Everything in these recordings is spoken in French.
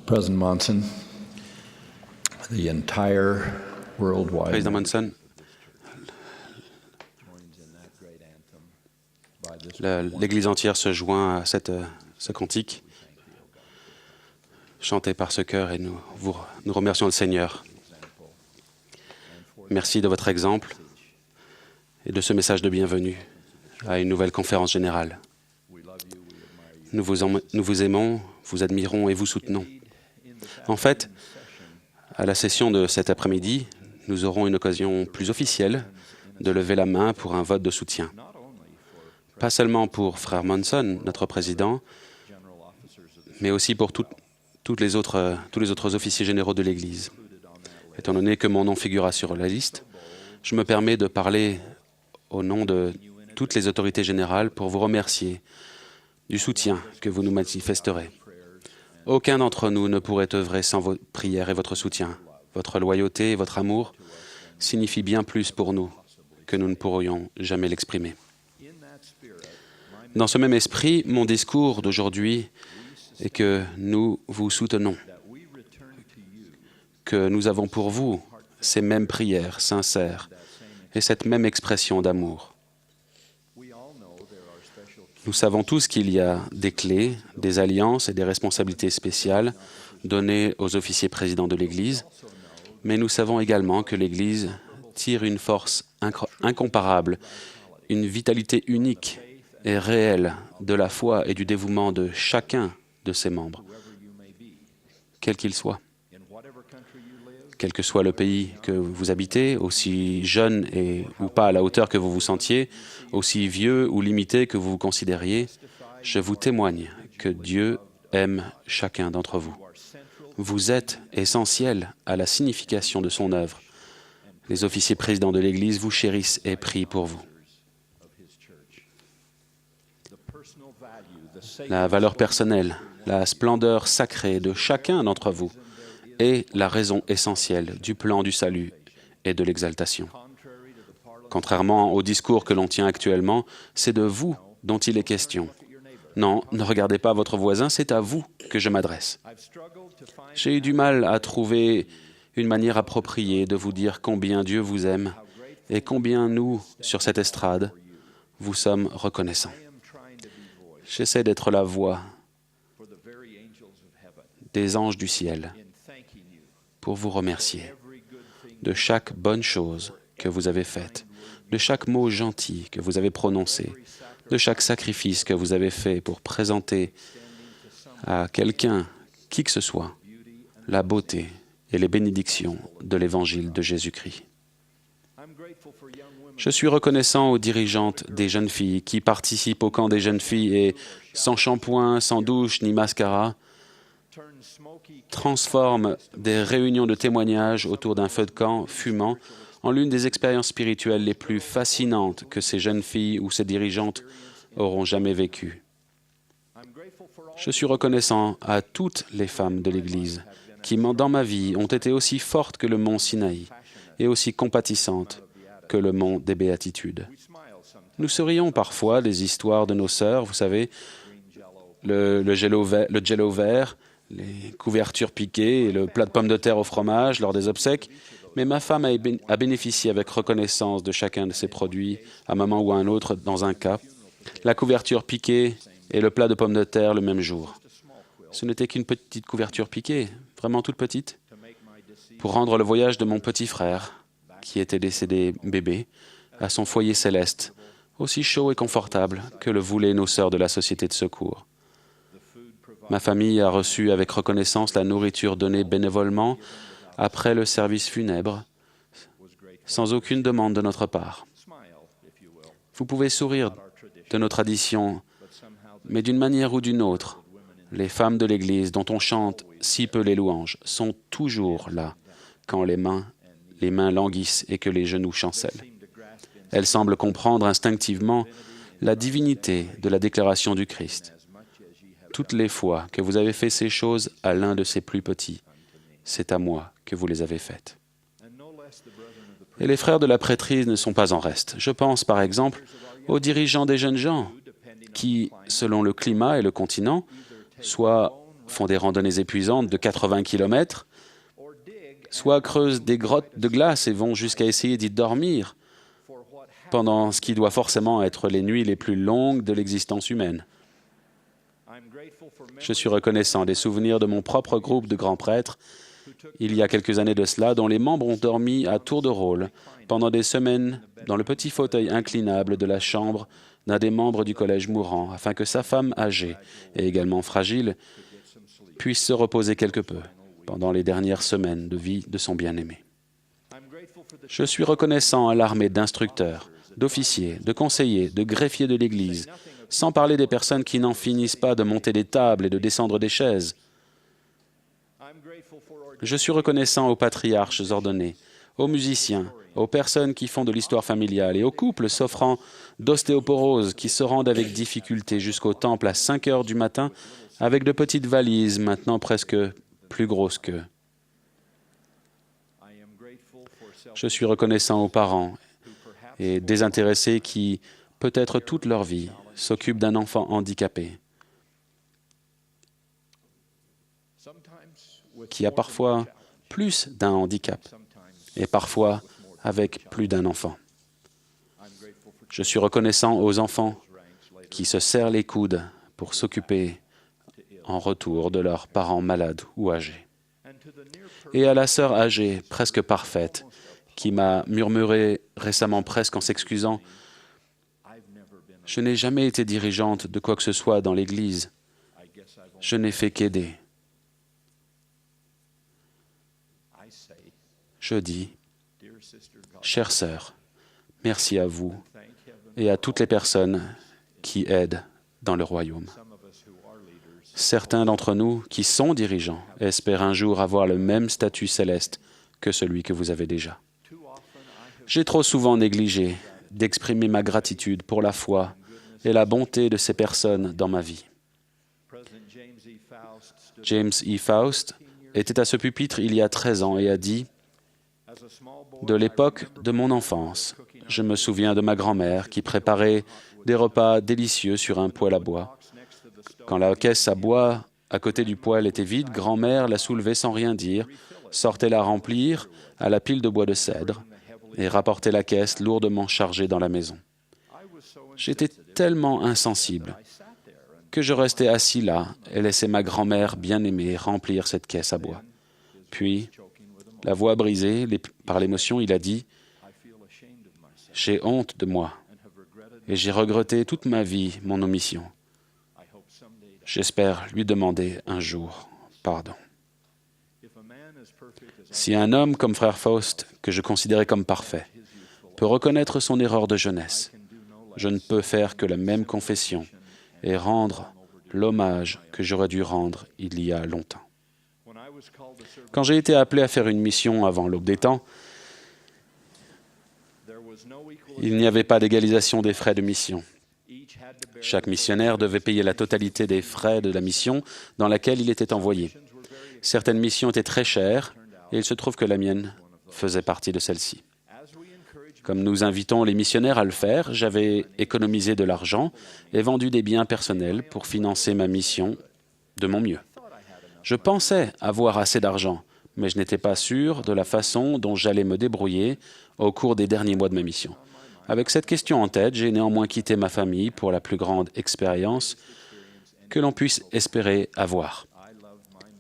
President Monson, the entire worldwide Président Monson, l'Église entière se joint à ce cantique chanté par ce chœur et nous remercions le Seigneur. Merci de votre exemple et de ce message de bienvenue à une nouvelle conférence générale. Nous vous aimons, vous admirons et vous soutenons. En fait, à la session de cet après-midi, nous aurons une occasion plus officielle de lever la main pour un vote de soutien. Pas seulement pour Frère Monson, notre président, mais aussi pour tous les autres officiers généraux de l'Église. Étant donné que mon nom figura sur la liste, je me permets de parler au nom de toutes les autorités générales pour vous remercier du soutien que vous nous manifesterez. Aucun d'entre nous ne pourrait œuvrer sans vos prières et votre soutien. Votre loyauté et votre amour signifient bien plus pour nous que nous ne pourrions jamais l'exprimer. Dans ce même esprit, mon discours d'aujourd'hui est que nous vous soutenons, que nous avons pour vous ces mêmes prières sincères et cette même expression d'amour. Nous savons tous qu'il y a des clés, des alliances et des responsabilités spéciales données aux officiers présidents de l'Église, mais nous savons également que l'Église tire une force incomparable, une vitalité unique et réelle de la foi et du dévouement de chacun de ses membres, quel qu'il soit. Quel que soit le pays que vous habitez, aussi jeune ou pas à la hauteur que vous vous sentiez, aussi vieux ou limité que vous vous considériez, je vous témoigne que Dieu aime chacun d'entre vous. Vous êtes essentiel à la signification de son œuvre. Les officiers présidents de l'Église vous chérissent et prient pour vous. La valeur personnelle, la splendeur sacrée de chacun d'entre vous est la raison essentielle du plan du salut et de l'exaltation. Contrairement au discours que l'on tient actuellement, c'est de vous dont il est question. Non, ne regardez pas votre voisin, c'est à vous que je m'adresse. J'ai eu du mal à trouver une manière appropriée de vous dire combien Dieu vous aime et combien nous, sur cette estrade, vous sommes reconnaissants. J'essaie d'être la voix des anges du ciel pour vous remercier de chaque bonne chose que vous avez faite, de chaque mot gentil que vous avez prononcé, de chaque sacrifice que vous avez fait pour présenter à quelqu'un, qui que ce soit, la beauté et les bénédictions de l'Évangile de Jésus-Christ. Je suis reconnaissant aux dirigeantes des jeunes filles qui participent au camp des jeunes filles et, sans shampoing, sans douche ni mascara, transforment des réunions de témoignages autour d'un feu de camp fumant en l'une des expériences spirituelles les plus fascinantes que ces jeunes filles ou ces dirigeantes auront jamais vécues. Je suis reconnaissant à toutes les femmes de l'Église qui, dans ma vie, ont été aussi fortes que le mont Sinaï et aussi compatissantes que le mont des Béatitudes. Nous sourions parfois des histoires de nos sœurs, vous savez, le jello vert, les couvertures piquées et le plat de pommes de terre au fromage lors des obsèques, mais ma femme a bénéficié avec reconnaissance de chacun de ces produits, à un moment ou à un autre, dans un cas, la couverture piquée et le plat de pommes de terre le même jour. Ce n'était qu'une petite couverture piquée, vraiment toute petite, pour rendre le voyage de mon petit frère, qui était décédé bébé, à son foyer céleste, aussi chaud et confortable que le voulaient nos sœurs de la Société de secours. Ma famille a reçu avec reconnaissance la nourriture donnée bénévolement après le service funèbre, sans aucune demande de notre part. Vous pouvez sourire de nos traditions, mais d'une manière ou d'une autre, les femmes de l'Église, dont on chante si peu les louanges, sont toujours là quand les mains languissent et que les genoux chancellent. Elles semblent comprendre instinctivement la divinité de la déclaration du Christ. Toutes les fois que vous avez fait ces choses à l'un de ces plus petits, c'est à moi que vous les avez faites. Et les frères de la prêtrise ne sont pas en reste. Je pense, par exemple, aux dirigeants des jeunes gens qui, selon le climat et le continent, soit font des randonnées épuisantes de 80 km, soit creusent des grottes de glace et vont jusqu'à essayer d'y dormir pendant ce qui doit forcément être les nuits les plus longues de l'existence humaine. Je suis reconnaissant des souvenirs de mon propre groupe de grands prêtres, il y a quelques années de cela, dont les membres ont dormi à tour de rôle pendant des semaines dans le petit fauteuil inclinable de la chambre d'un des membres du collège mourant, afin que sa femme âgée et également fragile puisse se reposer quelque peu pendant les dernières semaines de vie de son bien-aimé. Je suis reconnaissant à l'armée d'instructeurs, d'officiers, de conseillers, de greffiers de l'Église, sans parler des personnes qui n'en finissent pas de monter des tables et de descendre des chaises. Je suis reconnaissant aux patriarches ordonnés, aux musiciens, aux personnes qui font de l'histoire familiale et aux couples s'offrant d'ostéoporose qui se rendent avec difficulté jusqu'au temple à 5 heures du matin avec de petites valises maintenant presque plus grosses qu'eux. Je suis reconnaissant aux parents et désintéressés qui, peut-être toute leur vie, s'occupent d'un enfant handicapé, qui a parfois plus d'un handicap et parfois avec plus d'un enfant. Je suis reconnaissant aux enfants qui se serrent les coudes pour s'occuper en retour de leurs parents malades ou âgés. Et à la sœur âgée, presque parfaite, qui m'a murmuré récemment presque en s'excusant « Je n'ai jamais été dirigeante de quoi que ce soit dans l'Église. Je n'ai fait qu'aider. » Je dis « Chère sœur, merci à vous et à toutes les personnes qui aident dans le royaume. Certains d'entre nous qui sont dirigeants espèrent un jour avoir le même statut céleste que celui que vous avez déjà. J'ai trop souvent négligé d'exprimer ma gratitude pour la foi et la bonté de ces personnes dans ma vie. James E. Faust était à ce pupitre il y a 13 ans et a dit « De l'époque de mon enfance, je me souviens de ma grand-mère qui préparait des repas délicieux sur un poêle à bois. Quand la caisse à bois à côté du poêle était vide, grand-mère la soulevait sans rien dire, sortait la remplir à la pile de bois de cèdre et rapportait la caisse lourdement chargée dans la maison. J'étais tellement insensible que je restais assis là et laissais ma grand-mère bien-aimée remplir cette caisse à bois. Puis, la voix brisée par l'émotion, il a dit « J'ai honte de moi et j'ai regretté toute ma vie mon omission. J'espère lui demander un jour pardon. » Si un homme comme frère Faust, que je considérais comme parfait, peut reconnaître son erreur de jeunesse, je ne peux faire que la même confession et rendre l'hommage que j'aurais dû rendre il y a longtemps. Quand j'ai été appelé à faire une mission avant l'aube des temps, il n'y avait pas d'égalisation des frais de mission. Chaque missionnaire devait payer la totalité des frais de la mission dans laquelle il était envoyé. Certaines missions étaient très chères et il se trouve que la mienne faisait partie de celle-ci. Comme nous invitons les missionnaires à le faire, j'avais économisé de l'argent et vendu des biens personnels pour financer ma mission de mon mieux. Je pensais avoir assez d'argent, mais je n'étais pas sûr de la façon dont j'allais me débrouiller au cours des derniers mois de ma mission. Avec cette question en tête, j'ai néanmoins quitté ma famille pour la plus grande expérience que l'on puisse espérer avoir.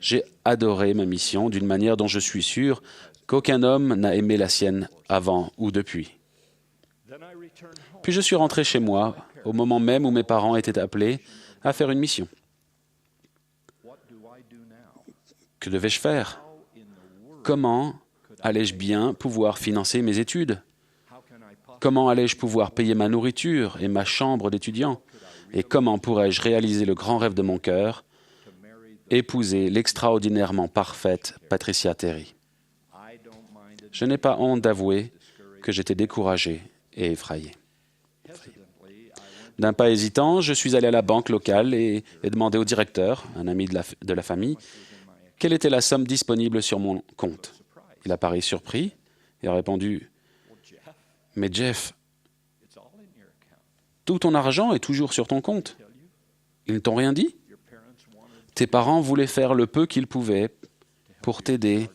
J'ai adoré ma mission d'une manière dont je suis sûr qu'aucun homme n'a aimé la sienne avant ou depuis. Puis je suis rentré chez moi au moment même où mes parents étaient appelés à faire une mission. Que devais-je faire? Comment allais-je bien pouvoir financer mes études? Comment allais-je pouvoir payer ma nourriture et ma chambre d'étudiant? Et comment pourrais-je réaliser le grand rêve de mon cœur, épouser l'extraordinairement parfaite Patricia Terry? Je n'ai pas honte d'avouer que j'étais découragé et effrayé. D'un pas hésitant, je suis allé à la banque locale et demandé au directeur, un ami de la famille, quelle était la somme disponible sur mon compte. Il a paru surpris et a répondu « Mais Jeff, tout ton argent est toujours sur ton compte. Ils ne t'ont rien dit? Tes parents voulaient faire le peu qu'ils pouvaient pour t'aider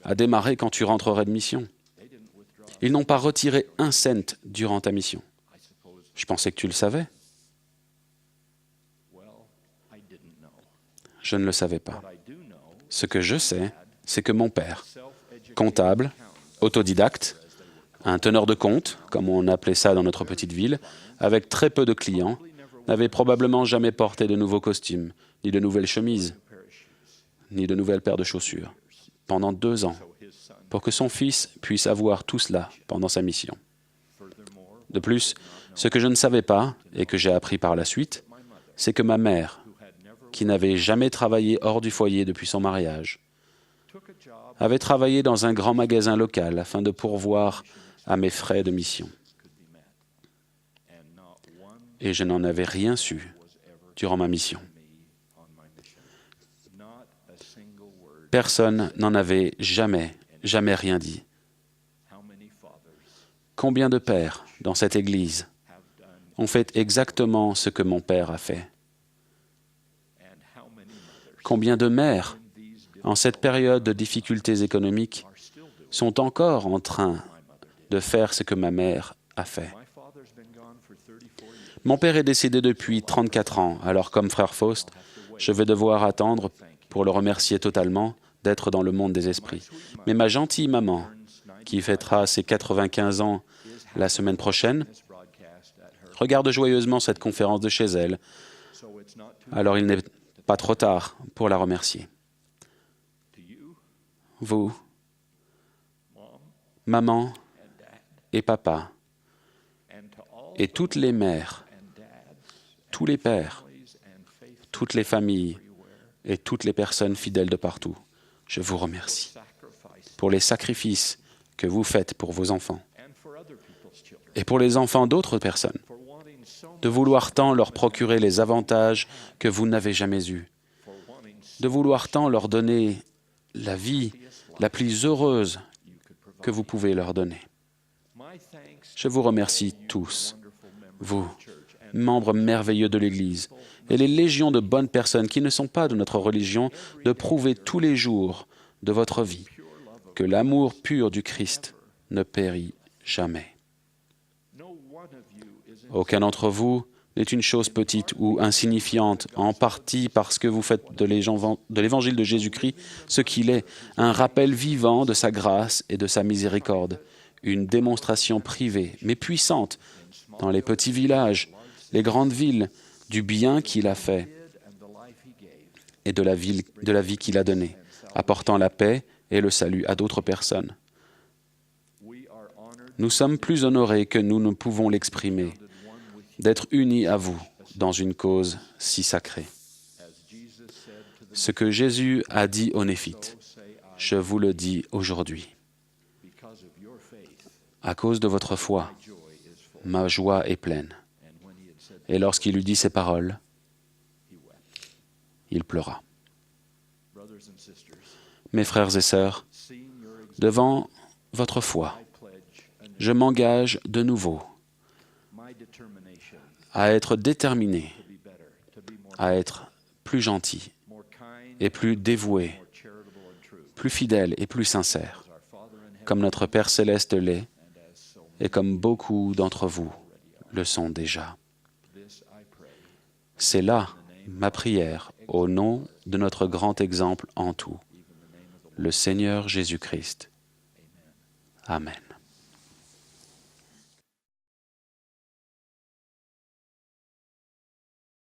à démarrer quand tu rentrerais de mission. Ils n'ont pas retiré un cent durant ta mission. Je pensais que tu le savais. Je ne le savais pas. Ce que je sais, c'est que mon père, comptable, autodidacte, un teneur de compte, comme on appelait ça dans notre petite ville, avec très peu de clients, n'avait probablement jamais porté de nouveaux costumes, ni de nouvelles chemises, ni de nouvelles paires de chaussures, pendant 2 ans, pour que son fils puisse avoir tout cela pendant sa mission. De plus, ce que je ne savais pas, et que j'ai appris par la suite, c'est que ma mère, qui n'avait jamais travaillé hors du foyer depuis son mariage, avait travaillé dans un grand magasin local afin de pourvoir à mes frais de mission. Et je n'en avais rien su durant ma mission. Personne n'en avait jamais rien dit. Combien de pères dans cette Église ont fait exactement ce que mon père a fait? Combien de mères, en cette période de difficultés économiques, sont encore en train de faire ce que ma mère a fait? Mon père est décédé depuis 34 ans, alors comme frère Faust, je vais devoir attendre, pour le remercier totalement, d'être dans le monde des esprits. Mais ma gentille maman, qui fêtera ses 95 ans la semaine prochaine, regarde joyeusement cette conférence de chez elle, alors il n'est pas trop tard pour la remercier. Vous, maman et papa, et toutes les mères, tous les pères, toutes les familles et toutes les personnes fidèles de partout, je vous remercie pour les sacrifices que vous faites pour vos enfants et pour les enfants d'autres personnes, de vouloir tant leur procurer les avantages que vous n'avez jamais eus, de vouloir tant leur donner la vie la plus heureuse que vous pouvez leur donner. Je vous remercie tous, vous, membres merveilleux de l'Église, et les légions de bonnes personnes qui ne sont pas de notre religion, de prouver tous les jours de votre vie que l'amour pur du Christ ne périt jamais. Aucun d'entre vous n'est une chose petite ou insignifiante, en partie parce que vous faites de l'Évangile de Jésus-Christ ce qu'il est, un rappel vivant de sa grâce et de sa miséricorde, une démonstration privée, mais puissante, dans les petits villages, les grandes villes, du bien qu'il a fait et de la vie qu'il a donnée, apportant la paix et le salut à d'autres personnes. Nous sommes plus honorés que nous ne pouvons l'exprimer, d'être unis à vous dans une cause si sacrée. Ce que Jésus a dit aux Néphites, je vous le dis aujourd'hui. À cause de votre foi, ma joie est pleine. Et lorsqu'il eut dit ces paroles, il pleura. Mes frères et sœurs, devant votre foi, je m'engage de nouveau à être déterminé, à être plus gentil et plus dévoué, plus fidèle et plus sincère, comme notre Père céleste l'est et comme beaucoup d'entre vous le sont déjà. C'est là ma prière au nom de notre grand exemple en tout, le Seigneur Jésus-Christ. Amen.